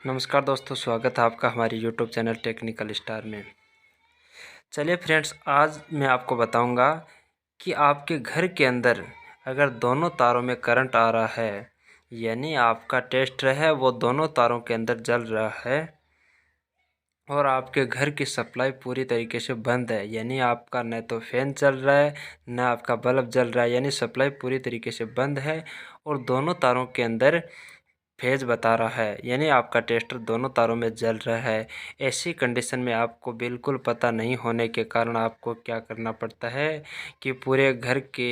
नमस्कार दोस्तों, स्वागत है आपका हमारे यूट्यूब चैनल टेक्निकल स्टार में। चलिए फ्रेंड्स, आज मैं आपको बताऊंगा कि आपके घर के अंदर अगर दोनों तारों में करंट आ रहा है, यानी आपका टेस्टर है वो दोनों तारों के अंदर जल रहा है और आपके घर की सप्लाई पूरी तरीके से बंद है, यानी आपका न तो फैन चल रहा है न आपका बल्ब जल रहा है, यानी सप्लाई पूरी तरीके से बंद है और दोनों तारों के अंदर फेज बता रहा है, यानी आपका टेस्टर दोनों तारों में जल रहा है। ऐसी कंडीशन में आपको बिल्कुल पता नहीं होने के कारण आपको क्या करना पड़ता है कि पूरे घर के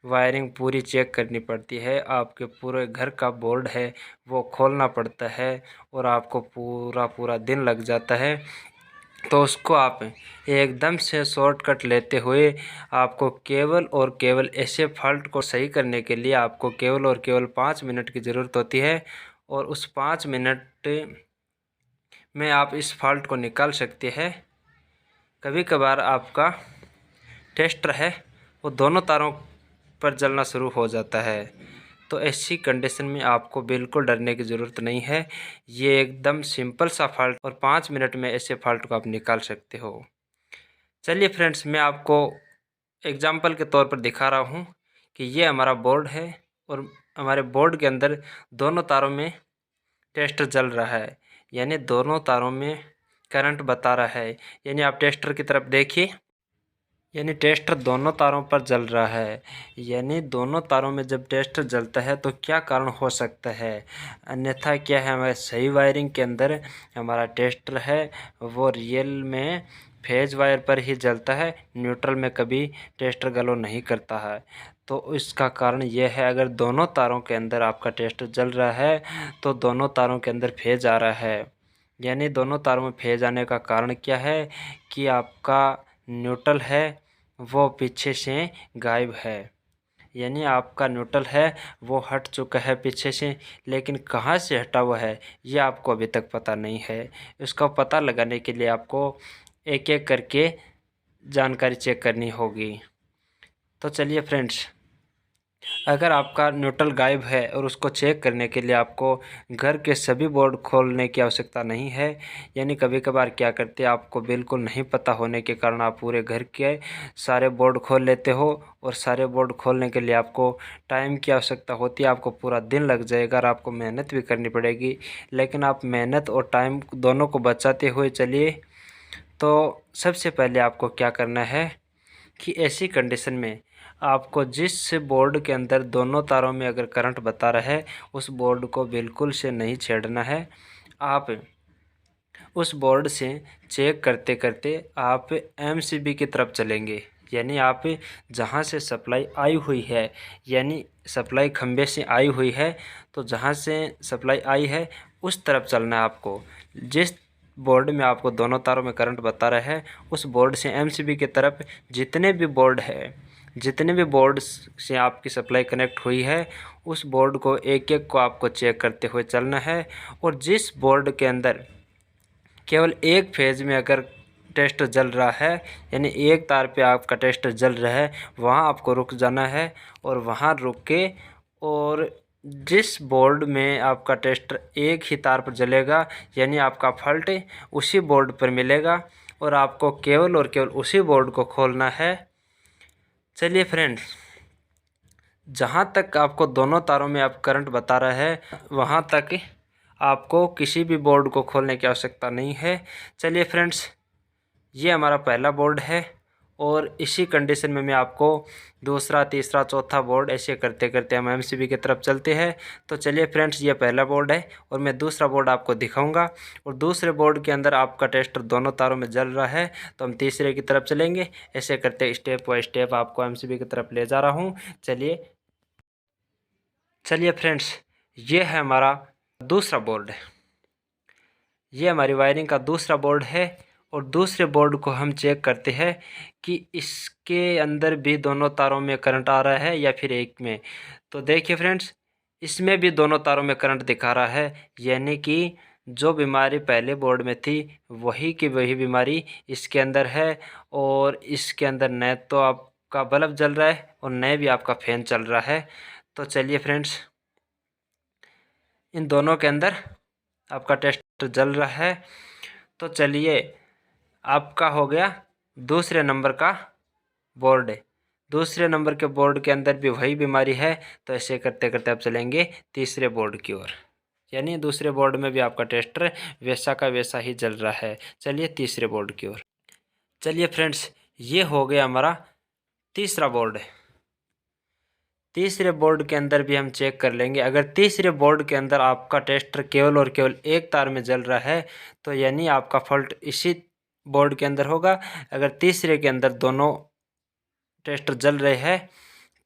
वायरिंग पूरी चेक करनी पड़ती है। आपके पूरे घर का बोर्ड है वो खोलना पड़ता है और आपको पूरा दिन लग जाता है। तो उसको आप एकदम से शॉर्टकट लेते हुए आपको केवल और केवल ऐसे फॉल्ट को सही करने के लिए आपको केवल और केवल 5 मिनट की ज़रूरत होती है और उस 5 मिनट में आप इस फॉल्ट को निकाल सकते हैं। कभी कभार आपका टेस्टर है वो दोनों तारों पर जलना शुरू हो जाता है, तो ऐसी कंडीशन में आपको बिल्कुल डरने की ज़रूरत नहीं है। ये एकदम सिंपल सा फॉल्ट और 5 मिनट में ऐसे फॉल्ट को आप निकाल सकते हो। चलिए फ्रेंड्स, मैं आपको एग्जाम्पल के तौर पर दिखा रहा हूँ कि ये हमारा बोर्ड है और हमारे बोर्ड के अंदर दोनों तारों में टेस्टर जल रहा है, यानी दोनों तारों में करंट बता रहा है। यानी आप टेस्टर की तरफ देखिए, यानी टेस्टर दोनों तारों पर जल रहा है। यानी दोनों तारों में जब टेस्टर जलता है तो क्या कारण हो सकता है, अन्यथा क्या है, हमारे सही वायरिंग के अंदर हमारा टेस्टर है वो रियल में फेज वायर पर ही जलता है, न्यूट्रल में कभी टेस्टर गलो नहीं करता है। तो इसका कारण यह है, अगर दोनों तारों के अंदर आपका टेस्टर जल रहा है तो दोनों तारों के अंदर फेज आ रहा है। यानी दोनों तारों में फेज आने का कारण क्या है कि आपका न्यूट्रल है वो पीछे से गायब है, यानी आपका न्यूट्रल है वो हट चुका है पीछे से, लेकिन कहाँ से हटा हुआ है ये आपको अभी तक पता नहीं है। इसका पता लगाने के लिए आपको एक एक करके जानकारी चेक करनी होगी। तो चलिए फ्रेंड्स, अगर आपका न्यूट्रल गायब है और उसको चेक करने के लिए आपको घर के सभी बोर्ड खोलने की आवश्यकता नहीं है, यानी कभी कभार क्या करते हैं, आपको बिल्कुल नहीं पता होने के कारण आप पूरे घर के सारे बोर्ड खोल लेते हो और सारे बोर्ड खोलने के लिए आपको टाइम की आवश्यकता होती है, आपको पूरा दिन लग जाएगा और आपको मेहनत भी करनी पड़ेगी। लेकिन आप मेहनत और टाइम दोनों को बचाते हुए चलिए। तो सबसे पहले आपको क्या करना है कि ऐसी कंडीशन में आपको जिस बोर्ड के अंदर दोनों तारों में अगर करंट बता रहा है उस बोर्ड को बिल्कुल से नहीं छेड़ना है। आप उस बोर्ड से चेक करते करते आप एमसीबी की तरफ चलेंगे, यानी आप जहां से सप्लाई आई हुई है, यानी सप्लाई खंभे से आई हुई है, तो जहां से सप्लाई आई है उस तरफ चलना है आपको। जिस बोर्ड में आपको दोनों तारों में करंट बता रहा है उस बोर्ड से एमसीबी की तरफ जितने भी बोर्ड है, जितने भी बोर्ड से आपकी सप्लाई कनेक्ट हुई है उस बोर्ड को एक एक को आपको चेक करते हुए चलना है। और जिस बोर्ड के अंदर केवल एक फेज़ में अगर टेस्टर जल रहा है, यानी एक तार पे आपका टेस्टर जल रहा है, वहाँ आपको रुक जाना है और वहाँ रुक के और जिस बोर्ड में आपका टेस्टर एक ही तार पर जलेगा, यानी आपका फॉल्ट उसी बोर्ड पर मिलेगा और आपको केवल और केवल उसी बोर्ड को खोलना है। चलिए फ्रेंड्स, जहाँ तक आपको दोनों तारों में आप करंट बता रहा है वहाँ तक आपको किसी भी बोर्ड को खोलने की आवश्यकता नहीं है। चलिए फ्रेंड्स, ये हमारा पहला बोर्ड है और इसी कंडीशन में मैं आपको दूसरा, तीसरा, चौथा बोर्ड ऐसे करते करते हम एमसीबी की तरफ चलते हैं। तो चलिए फ्रेंड्स, ये पहला बोर्ड है और मैं दूसरा बोर्ड आपको दिखाऊंगा और दूसरे बोर्ड के अंदर आपका टेस्टर दोनों तारों में जल रहा है, तो हम तीसरे की तरफ चलेंगे। ऐसे करते स्टेप बाय स्टेप आपको एमसीबी की तरफ ले जा रहा हूँ। चलिए फ्रेंड्स, ये है हमारा दूसरा बोर्ड, ये हमारी वायरिंग का दूसरा बोर्ड है और दूसरे बोर्ड को हम चेक करते हैं कि इसके अंदर भी दोनों तारों में करंट आ रहा है या फिर एक में। तो देखिए फ्रेंड्स, इसमें भी दोनों तारों में करंट दिखा रहा है, यानी कि जो बीमारी पहले बोर्ड में थी वही की वही बीमारी इसके अंदर है और इसके अंदर न तो आपका बल्ब जल रहा है और न भी आपका फैन चल रहा है। तो चलिए फ्रेंड्स, इन दोनों के अंदर आपका टेस्टर जल रहा है। तो चलिए आपका हो गया दूसरे नंबर का बोर्ड। दूसरे नंबर के बोर्ड के अंदर भी वही बीमारी है। तो ऐसे करते करते आप चलेंगे तीसरे बोर्ड की ओर, यानी दूसरे बोर्ड में भी आपका टेस्टर वैसा का वैसा ही जल रहा है। चलिए तीसरे बोर्ड की ओर। चलिए फ्रेंड्स, ये हो गया हमारा तीसरा बोर्ड। तीसरे बोर्ड के अंदर भी हम चेक कर लेंगे। अगर तीसरे बोर्ड के अंदर आपका टेस्टर केवल और केवल एक तार में जल रहा है तो यानी आपका फॉल्ट इसी बोर्ड के अंदर होगा। अगर तीसरे के अंदर दोनों टेस्टर जल रहे हैं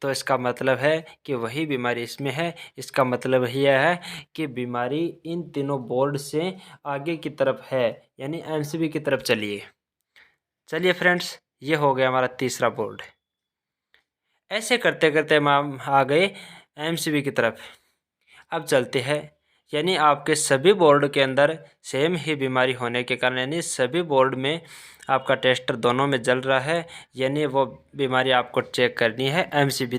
तो इसका मतलब है कि वही बीमारी इसमें है। इसका मतलब यह है कि बीमारी इन तीनों बोर्ड से आगे की तरफ है, यानी एमसीबी की तरफ चलिए फ्रेंड्स, ये हो गया हमारा तीसरा बोर्ड। ऐसे करते करते हम आ गए एमसीबी की तरफ। अब चलते हैं, यानी आपके सभी बोर्ड के अंदर सेम ही बीमारी होने के कारण, यानी सभी बोर्ड में आपका टेस्टर दोनों में जल रहा है, यानी वो बीमारी आपको चेक करनी है। एमसीबी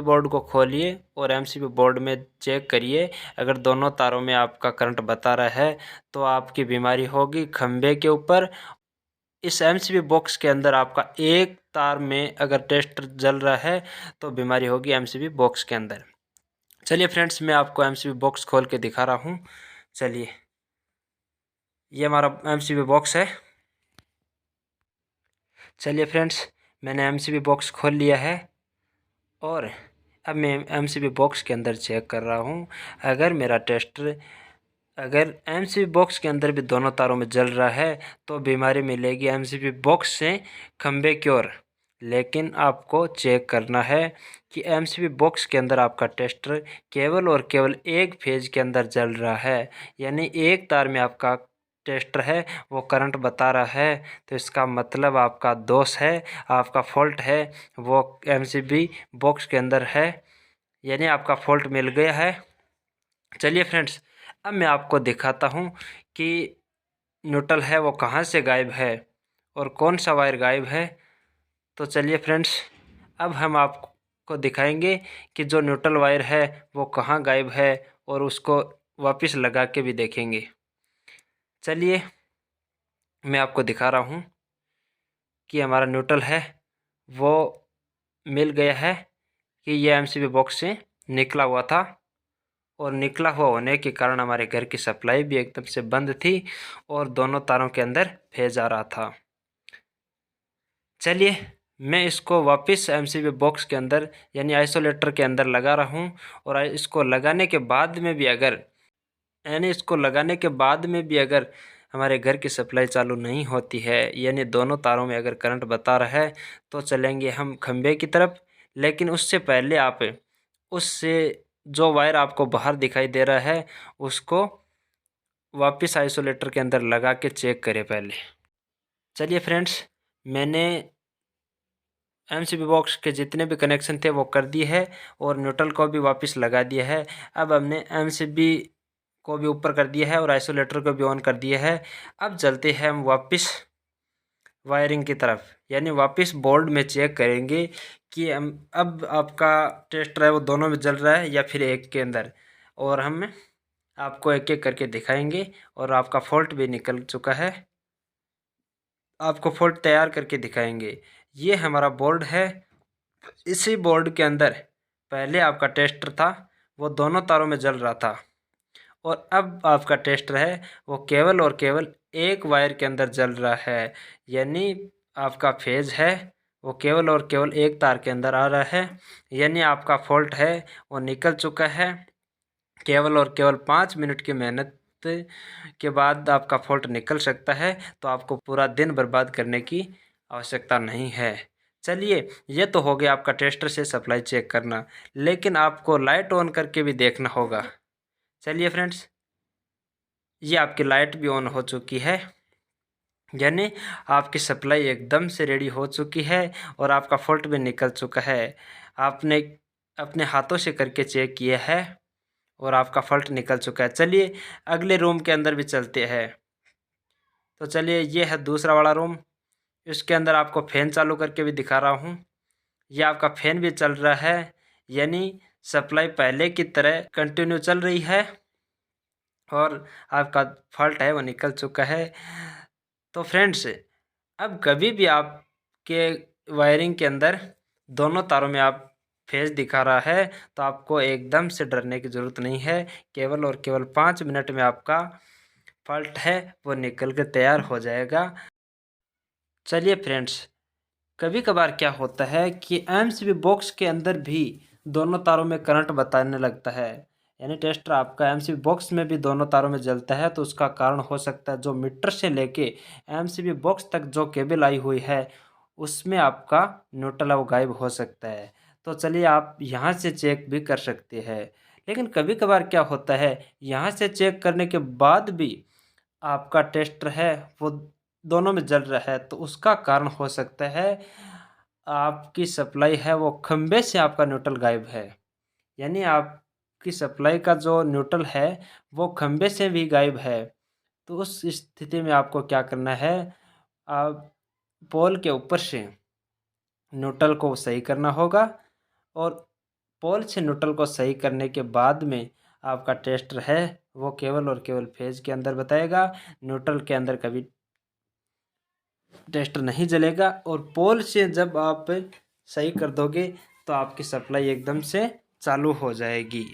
बोर्ड को खोलिए और एमसीबी बोर्ड में चेक करिए। अगर दोनों तारों में आपका करंट बता रहा है तो आपकी बीमारी होगी खंभे के ऊपर। इस एमसीबी बॉक्स के अंदर आपका एक तार में अगर टेस्टर जल रहा है तो बीमारी होगी एमसीबी बॉक्स के अंदर। चलिए फ्रेंड्स, मैं आपको एमसीबी बॉक्स खोल के दिखा रहा हूँ। चलिए, ये हमारा एमसीबी बॉक्स है। चलिए फ्रेंड्स, मैंने एमसीबी बॉक्स खोल लिया है और अब मैं एमसीबी बॉक्स के अंदर चेक कर रहा हूँ। अगर एमसीबी बॉक्स के अंदर भी दोनों तारों में जल रहा है तो बीमारी मिलेगी एमसीबी बॉक्स से खंबे की ओर। लेकिन आपको चेक करना है कि एमसीबी बॉक्स के अंदर आपका टेस्टर केवल और केवल एक फेज के अंदर जल रहा है, यानी एक तार में आपका टेस्टर है वो करंट बता रहा है। तो इसका मतलब आपका दोष है, आपका फॉल्ट है वो एमसीबी बॉक्स के अंदर है, यानी आपका फॉल्ट मिल गया है। चलिए फ्रेंड्स, अब मैं आपको दिखाता हूँ कि न्यूट्रल है वो कहाँ से गायब है और कौन सा वायर गायब है। तो चलिए फ्रेंड्स, अब हम आपको दिखाएंगे कि जो न्यूट्रल वायर है वो कहाँ गायब है और उसको वापस लगा के भी देखेंगे। चलिए, मैं आपको दिखा रहा हूँ कि हमारा न्यूट्रल है वो मिल गया है कि ये एमसीबी बॉक्स से निकला हुआ था और निकला हुआ होने के कारण हमारे घर की सप्लाई भी एकदम से बंद थी और दोनों तारों के अंदर फेज आ रहा था। चलिए, मैं इसको वापस एमसीबी बॉक्स के अंदर यानी आइसोलेटर के अंदर लगा रहा हूँ और इसको लगाने के बाद में भी अगर हमारे घर की सप्लाई चालू नहीं होती है, यानी दोनों तारों में अगर करंट बता रहा है तो चलेंगे हम खंभे की तरफ। लेकिन उससे पहले आप उससे जो वायर आपको बाहर दिखाई दे रहा है उसको वापस आइसोलेटर के अंदर लगा के चेक करें पहले। चलिए फ्रेंड्स, मैंने एमसीबी बॉक्स के जितने भी कनेक्शन थे वो कर दिए है और न्यूट्रल को भी वापस लगा दिया है। अब हमने एमसीबी को भी ऊपर कर दिया है और आइसोलेटर को भी ऑन कर दिया है। अब चलते हैं हम वापस वायरिंग की तरफ, यानी वापस बोर्ड में चेक करेंगे कि हम अब आपका टेस्टर है वो दोनों में जल रहा है या फिर एक के अंदर, और हम आपको एक एक करके दिखाएंगे और आपका फॉल्ट भी निकल चुका है, आपको फॉल्ट तैयार करके दिखाएंगे। ये हमारा बोर्ड है। इसी बोर्ड के अंदर पहले आपका टेस्टर था वो दोनों तारों में जल रहा था और अब आपका टेस्टर है वो केवल और केवल एक वायर के अंदर जल रहा है, यानी आपका फेज है वो केवल और केवल एक तार के अंदर आ रहा है, यानी आपका फॉल्ट है वो निकल चुका है। केवल और केवल 5 मिनट की मेहनत के बाद आपका फॉल्ट निकल सकता है, तो आपको पूरा दिन बर्बाद करने की आवश्यकता नहीं है। चलिए, ये तो हो गया आपका टेस्टर से सप्लाई चेक करना, लेकिन आपको लाइट ऑन करके भी देखना होगा। चलिए फ्रेंड्स, ये आपकी लाइट भी ऑन हो चुकी है, यानी आपकी सप्लाई एकदम से रेडी हो चुकी है और आपका फॉल्ट भी निकल चुका है। आपने अपने हाथों से करके चेक किया है और आपका फॉल्ट निकल चुका है। चलिए अगले रूम के अंदर भी चलते हैं। तो चलिए, ये है दूसरा वाला रूम। इसके अंदर आपको फ़ैन चालू करके भी दिखा रहा हूँ। ये आपका फ़ैन भी चल रहा है, यानी सप्लाई पहले की तरह कंटिन्यू चल रही है और आपका फॉल्ट है वो निकल चुका है। तो फ्रेंड्स, अब कभी भी आपके वायरिंग के अंदर दोनों तारों में आप फेज दिखा रहा है तो आपको एकदम से डरने की ज़रूरत नहीं है। केवल और केवल 5 मिनट में आपका फॉल्ट है वो निकल के तैयार हो जाएगा। चलिए फ्रेंड्स, कभी कभार क्या होता है कि एमसीबी बॉक्स के अंदर भी दोनों तारों में करंट बताने लगता है, यानी टेस्टर आपका एमसीबी बॉक्स में भी दोनों तारों में जलता है। तो उसका कारण हो सकता है जो मीटर से लेके एमसीबी बॉक्स तक जो केबल आई हुई है उसमें आपका न्यूट्रल वो गायब हो सकता है। तो चलिए आप यहाँ से चेक भी कर सकते हैं। लेकिन कभी कभार क्या होता है, यहाँ से चेक करने के बाद भी आपका टेस्टर है वो दोनों में जल रहा है, तो उसका कारण हो सकता है आपकी सप्लाई है वो खंबे से आपका न्यूट्रल गायब है। यानी आपकी सप्लाई का जो न्यूट्रल है वो खंबे से भी गायब है। तो उस स्थिति में आपको क्या करना है, आप पोल के ऊपर से न्यूट्रल को सही करना होगा और पोल से न्यूट्रल को सही करने के बाद में आपका टेस्टर है वो केवल और केवल फेज के अंदर बताएगा, न्यूट्रल के अंदर कभी टेस्टर नहीं जलेगा। और पोल से जब आप सही कर दोगे तो आपकी सप्लाई एकदम से चालू हो जाएगी।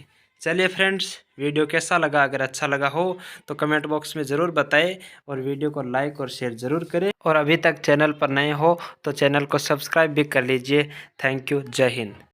चलिए फ्रेंड्स, वीडियो कैसा लगा? अगर अच्छा लगा हो तो कमेंट बॉक्स में ज़रूर बताएं और वीडियो को लाइक और शेयर ज़रूर करें। और अभी तक चैनल पर नए हो तो चैनल को सब्सक्राइब भी कर लीजिए। Thank you. जय हिंद।